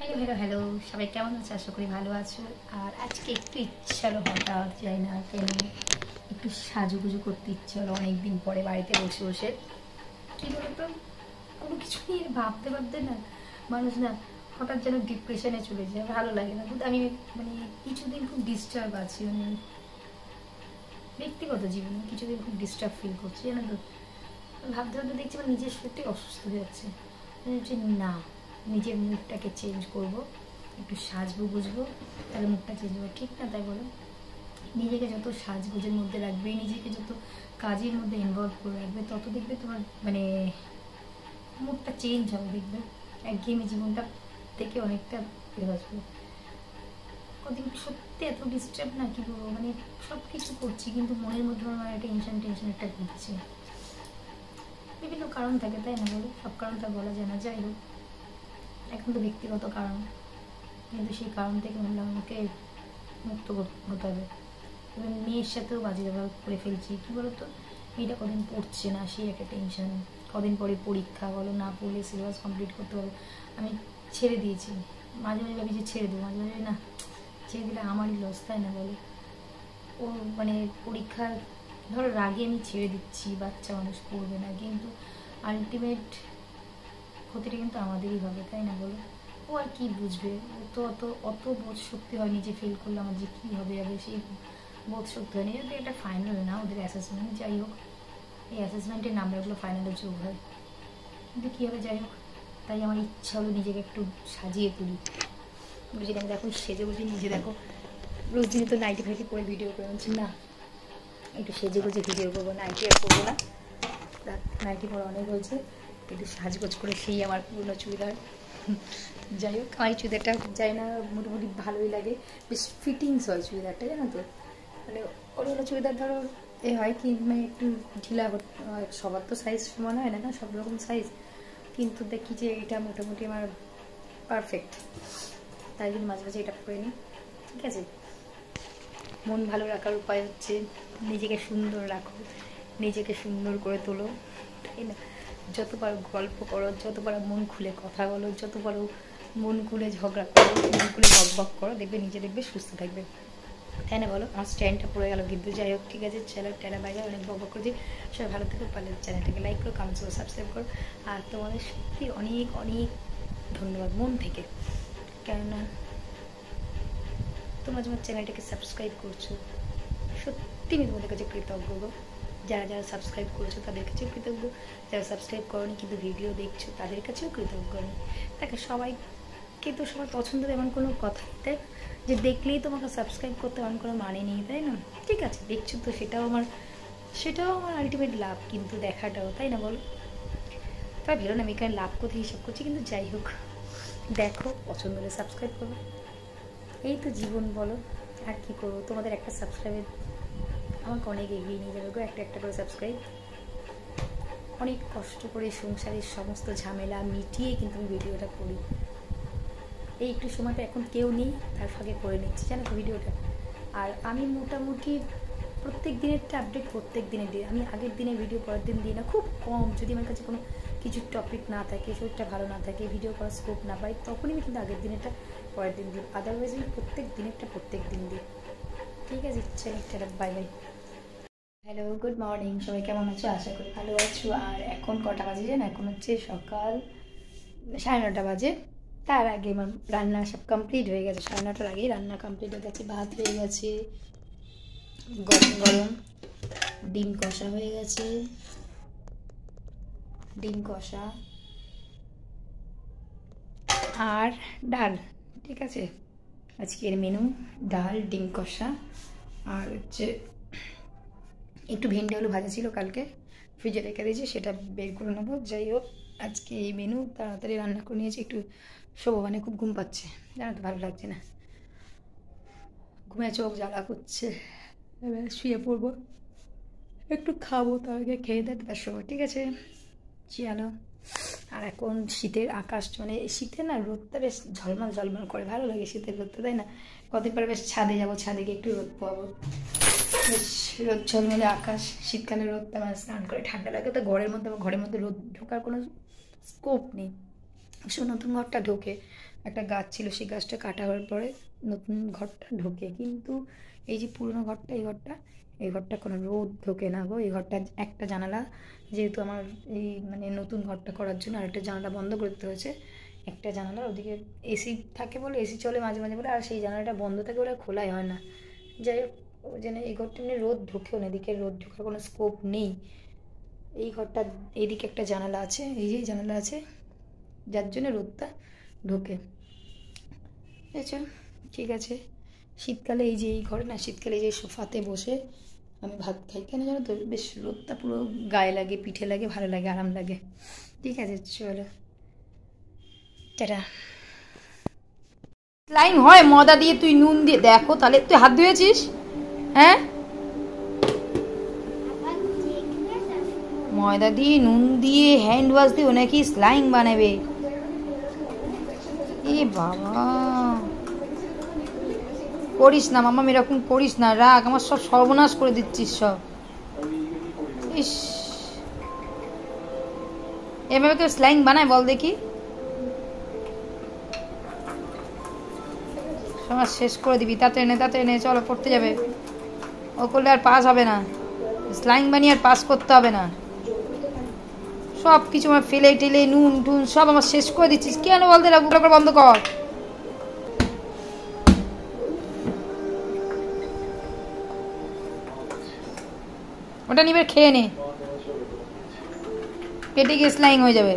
Hello hello hello, সবাই কেমন আছো? আশা করি ভালো আছো। আর আজকে একটু ইচ্ছা হলো, হঠাৎ যাই না কেন একটু সাজুগুজু করতে ইচ্ছে হলো অনেকদিন পরে বাড়িতে বসে বসে। কী বলতো, কোনো কিছু নিয়ে ভাবতে ভাবতে না মানুষ না হঠাৎ যেন ডিপ্রেশনে চলে যায়, ভালো লাগে না। কিন্তু আমি মানে কিছুদিন খুব ডিস্টার্ব আছি, মানে ব্যক্তিগত জীবনে কিছুদিন খুব ডিস্টার্ব ফিল করছি, জানো তো। ভাবতে ভাবতে দেখছি আমার নিজের সত্যি অসুস্থ হয়ে যাচ্ছে। যে না, নিজের মুডটাকে চেঞ্জ করব, একটু সাজবো বুঝবো, তাহলে মুডটা চেঞ্জ হবে, ঠিক না? তাই বলো, নিজেকে যত সাজগোজের মধ্যে রাখবে, নিজেকে যত কাজের মধ্যে ইনভলভ করে রাখবে, তত দেখবে তোমার মানে মুডটা চেঞ্জ হবে, দেখবে একঘেয়েমি জীবনটা থেকে অনেকটা বের আসবে। কদিন সত্যি এত ডিস্টার্ব না, কি বলবো, মানে সব কিছু করছি কিন্তু মনের মধ্যে আমার একটা টেনশন একটা ঘুরছে। বিভিন্ন কারণ থাকে, তাই না বলো? সব কারণটা বলা যায় না, যাই হোক এখন তো ব্যক্তিগত কারণ, কিন্তু সেই কারণ থেকে ভাবলাম আমাকে মুক্ত হতে হবে। এবং মেয়ের সাথেও বাজে ব্যবহার করে ফেলছি, কী বলতো, মেয়েটা কদিন পড়ছে না, সেই একটা টেনশন। কদিন পরে পরীক্ষা, বলো, না পড়লে সিলেবাস কমপ্লিট করতে হবে। আমি ছেড়ে দিয়েছি, মাঝে মাঝে ভাবি যে ছেড়ে দেবো, মাঝে মাঝে না, ছেড়ে দিলে আমারই লস, তাই না বলো? ও মানে পরীক্ষার ধরো রাগে আমি ছেড়ে দিচ্ছি, বাচ্চা মানুষ পড়বে না, কিন্তু আলটিমেট ক্ষতিটা কিন্তু আমাদেরই হবে, তাই না বলো? ও আর কি বুঝবে, ও তো অত অত বোধ শক্তি হয়নি যে ফেল করলে আমার যে কী হবে হবে, সেই বোধ শক্তি হয়নি। যদি এটা ফাইনাল না, ওদের অ্যাসেসমেন্ট, যাই হোক এই অ্যাসেসমেন্টের নাম্বারগুলো ফাইনালে যোগ হয়, কিন্তু কী হবে, যাই হোক। তাই আমার ইচ্ছা হলো নিজেকে একটু সাজিয়ে তুলি, বুঝি না, দেখো সেজে বুঝি নিজে, দেখো রোজ দিনে তো নাইটি ফাইটি করে ভিডিও করে আনছি না, একটু সেজে গুজে ভিডিও করবো, নাইটি আর করবো না, নাইটি পরে অনেক হয়েছে, একটু সাজগোজ করে সেই আমার পুরনো চুড়িদার। যাই হোক, আমার এই চুড়িদারটা যাই না, মোটামুটি ভালোই লাগে, বেশ ফিটিংস হয় চুড়িদারটা, জানো তো। মানে অন্য চুড়িদার ধরো এ হয় কি, মানে একটু ঢিলা হয়, সবার তো সাইজ সমান হয় না, সব রকম সাইজ, কিন্তু দেখি যে এটা মোটামুটি আমার পারফেক্ট, তাই জন্য মাঝে মাঝে এটা পরে নিই, ঠিক আছে। মন ভালো রাখার উপায় হচ্ছে নিজেকে সুন্দর রাখো, নিজেকে সুন্দর করে তোলো, তাই না? যত পারো গল্প করো, যত পারো মন খুলে কথা বলো, যত পারো মন খুলে ঝগড়া করো, মন খুলে বক করো, দেখবে নিজে দেখবে সুস্থ থাকবে, তাই না বলো? আমার স্ট্যান্ডটা পড়ে গেল, কিন্তু যাই হোক, ঠিক আছে, চলো টেরা বাইরে অনেক বক করছি। সবাই ভালো থেকো, পারলে চ্যানেলটাকে লাইক করো, কমেন্টস করো, সাবস্ক্রাইব করো। আর তোমাদের সত্যি অনেক অনেক ধন্যবাদ মন থেকে, কেননা তোমরা তোমার চ্যানেলটাকে সাবস্ক্রাইব করছো, সত্যি আমি তোমাদের কাছে কৃতজ্ঞ গো। যারা যারা সাবস্ক্রাইব করেছো তাদের কাছেও কৃতজ্ঞ, যারা সাবস্ক্রাইব করোনি কিন্তু ভিডিও দেখছো তাদের কাছেও কৃতজ্ঞ আমি। দেখো সবাইকে তো সবার পছন্দ এমন কোনো কথাই, তাই যে দেখলেই তোমাকে সাবস্ক্রাইব করতে এমন কোনো মানে নেই, তাই না? ঠিক আছে, দেখছো তো, সেটাও আমার আলটিমেট লাভ, কিন্তু দেখাটাও, তাই না বলো? তা ভেলো না আমি এখানে লাভ করতে হিসাব করছি, কিন্তু যাই হোক, দেখো, পছন্দ হলে সাবস্ক্রাইব করো, এই তো জীবন, বলো আর কি করবো। তোমাদের একটা সাবস্ক্রাইবের আমাকে অনেক এগিয়ে নিয়ে যাবে গো, একটা একটা করে সাবস্ক্রাইব। অনেক কষ্ট করে সংসারের সমস্ত ঝামেলা মিটিয়ে কিন্তু আমি ভিডিওটা করি, এই একটু সময়টা এখন কেউ নেই, তার ফাঁকে করে নিচ্ছি, জানো তো ভিডিওটা। আর আমি মোটামুটি প্রত্যেক দিনেরটা আপডেট প্রত্যেক দিনে দিই, আমি আগের দিনে ভিডিও পরের দিন দিই না, খুব কম, যদি আমার কাছে কোনো কিছু টপিক না থাকে, শরীরটা ভালো না থাকে, ভিডিও করার স্কোপ না পাই, তখনই আমি কিন্তু আগের দিনেরটা পরের দিন দিই, আদারওয়াইজ আমি প্রত্যেক দিনেরটা প্রত্যেক দিন দিই, ঠিক আছে। চলো, bye bye. Hello, good morning, সবাই কেমন আছো? আশা করি ভালো আছো। আর এখন কটা বাজে জানো? এখন হচ্ছে সকাল 9:30 বাজে। তার আগে আমার রান্না সব কমপ্লিট হয়ে গেছে, 9:30টার আগেই রান্না কমপ্লিট হয়ে গেছে, ভাত হয়ে গেছে গরম গরম, ডিম কষা হয়ে গেছে, ডিম কষা আর ডাল, ঠিক আছে। আজকের মেনু ডাল, ডিম কষা, আর হচ্ছে একটু ভেন্ডি আলু ভাজা ছিল কালকে, ফ্রিজে রেখে দিয়েছি, সেটা বের করে নেবো। যাই হোক, আজকে এই মেনু তাড়াতাড়ি রান্না করে নিয়েছি, একটু শোবো, মানে খুব ঘুম পাচ্ছে, জানো তো, ভালো লাগছে না, ঘুমে চোখ জ্বালা করছে, এবার শুয়ে পড়বো, একটু খাবো, তার আগে খেয়ে দেয় তার শোবো, ঠিক আছে। চলো। আর এখন শীতের আকাশ, মানে শীতে না রোদটা বেশ ঝলমল ঝলমল করে, ভালো লাগে শীতের রোদটা, তাই না? কদিন পরে বেশ ছাদে যাবো, ছাদে গিয়ে একটু রোদ পাবো, বেশ রোদ ঝলমলে আকাশ, শীতকালে রোদটা মানে স্নান করে ঠান্ডা লাগে, তো ঘরের মধ্যে রোদ ঢোকার কোনো স্কোপ নেই, সে নতুন ঘরটা ঢোকে একটা গাছ ছিল, সেই গাছটা কাটা হওয়ার পরে নতুন ঘরটা ঢোকে, কিন্তু এই যে পুরনো ঘরটা, এই ঘরটা কোনো রোদ ঢোকে না গো। এই ঘরটা একটা জানালা, যেহেতু আমার এই মানে নতুন ঘরটা করার জন্য আরেকটা জানালা বন্ধ করে দিতে হয়েছে। একটা জানালা ওদিকে এসি থাকে বলে, এসি চলে মাঝে মাঝে বলে, আর সেই জানালাটা বন্ধ থাকে বলে খোলাই হয় না। যাই হোক, ওই জন্য এই ঘরটা এমনি রোদ ঢোকেও না, এদিকে রোদ ঢোকার কোনো স্কোপ নেই। এই ঘরটা এইদিকে একটা জানালা আছে, এই যে জানালা আছে, যার জন্য রোদটা ঢোকে। আচ্ছা, ঠিক আছে। শীতকালে এই যে এই ঘরে না, শীতকালে এই যে সোফাতে বসে আমি ভাত খাই, কেন জানো তো, বেশ রোদটা পুরো গায়ে লাগে, পিঠে লাগে, ভালো লাগে, আরাম লাগে। ঠিক আছে, চলো টাটা। লাইন হয় ময়দা দিয়ে, তুই নুন দিয়ে দেখো তাহলে। তুই হাত ধুয়েছিস? হ্যাঁ, ময়দা দিয়ে নুন দিয়ে হ্যান্ড ওয়াশ দিয়ে নাকি স্লাইম বানাবে? এ বাবা, করিস না মামা, এরকম করিস না, রাগ, আমার সব সর্বনাশ করে দিচ্ছিস সব। ইস, এভাবে কেউ স্লাইং বানায় বল দেখি? সমাজ শেষ করে দিবি। তাতে এনে চলো পড়তে যাবে। ও করলে আর পাস হবে না, স্লাইং বানিয়ে আর পাস করতে হবে না। সব কিছু আমার ফেলে টেলে নুন টুন সব আমার শেষ করে দিচ্ছিস কেন বলতে? বন্ধ কর। ওটা নিবে, খেয়ে নে, পেটে গিয়ে স্লাইং হয়ে যাবে।